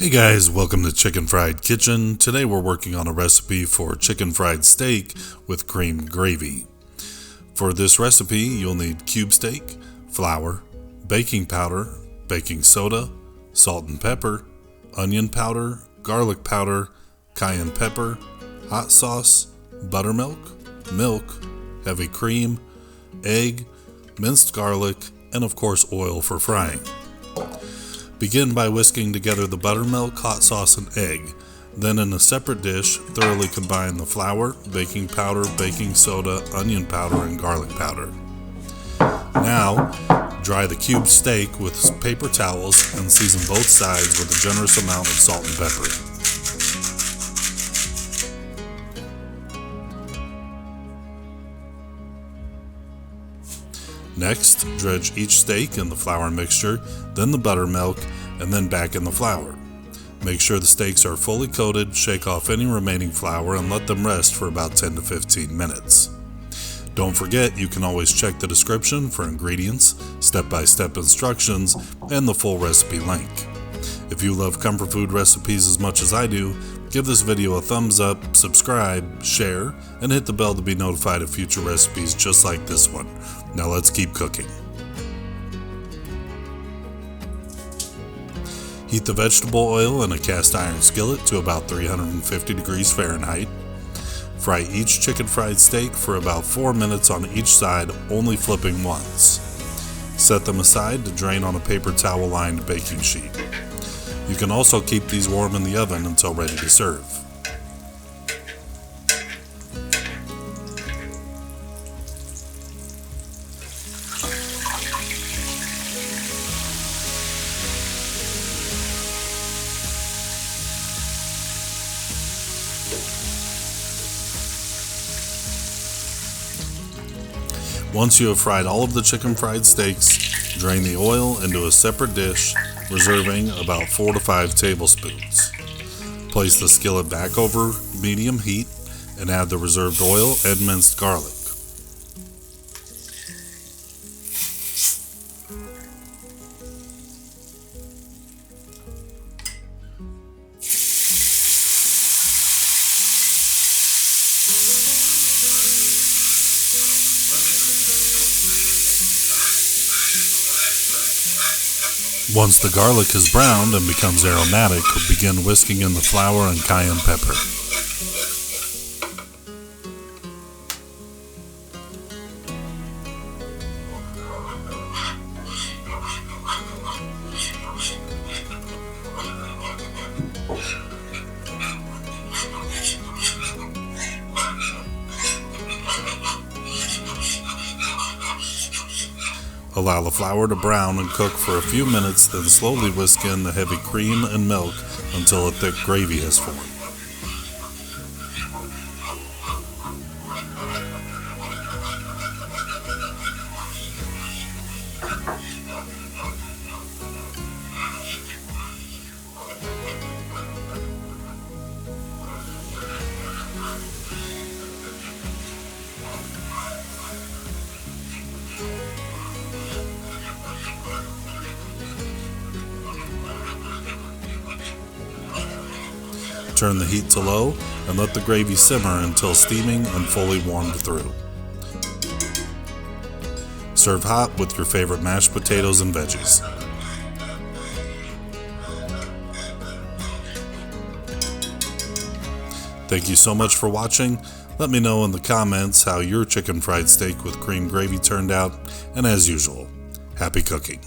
Hey guys, welcome to Chicken Fried Kitchen. Today we're working on a recipe for chicken fried steak with cream gravy. For this recipe, you'll need cube steak, flour, baking powder, baking soda, salt and pepper, onion powder, garlic powder, cayenne pepper, hot sauce, buttermilk, milk, heavy cream, egg, minced garlic, and of course oil for frying. Begin by whisking together the buttermilk, hot sauce, and egg. Then in a separate dish, thoroughly combine the flour, baking powder, baking soda, onion powder, and garlic powder. Now, dry the cube steak with paper towels and season both sides with a generous amount of salt and pepper. Next, dredge each steak in the flour mixture, then the buttermilk, and then back in the flour. Make sure the steaks are fully coated, shake off any remaining flour, and let them rest for about 10 to 15 minutes. Don't forget, you can always check the description for ingredients, step-by-step instructions, and the full recipe link. If you love comfort food recipes as much as I do, give this video a thumbs up, subscribe, share, and hit the bell to be notified of future recipes just like this one. Now let's keep cooking. Heat the vegetable oil in a cast iron skillet to about 350 degrees Fahrenheit. Fry each chicken fried steak for about 4 minutes on each side, only flipping once. Set them aside to drain on a paper towel lined baking sheet. You can also keep these warm in the oven until ready to serve. Once you have fried all of the chicken fried steaks, drain the oil into a separate dish, reserving about 4 to 5 tablespoons. Place the skillet back over medium heat and add the reserved oil and minced garlic. Once the garlic has browned and becomes aromatic, begin whisking in the flour and cayenne pepper. Allow the flour to brown and cook for a few minutes, then slowly whisk in the heavy cream and milk until a thick gravy has formed. Turn the heat to low and let the gravy simmer until steaming and fully warmed through. Serve hot with your favorite mashed potatoes and veggies. Thank you so much for watching. Let me know in the comments how your chicken fried steak with cream gravy turned out, and as usual, happy cooking.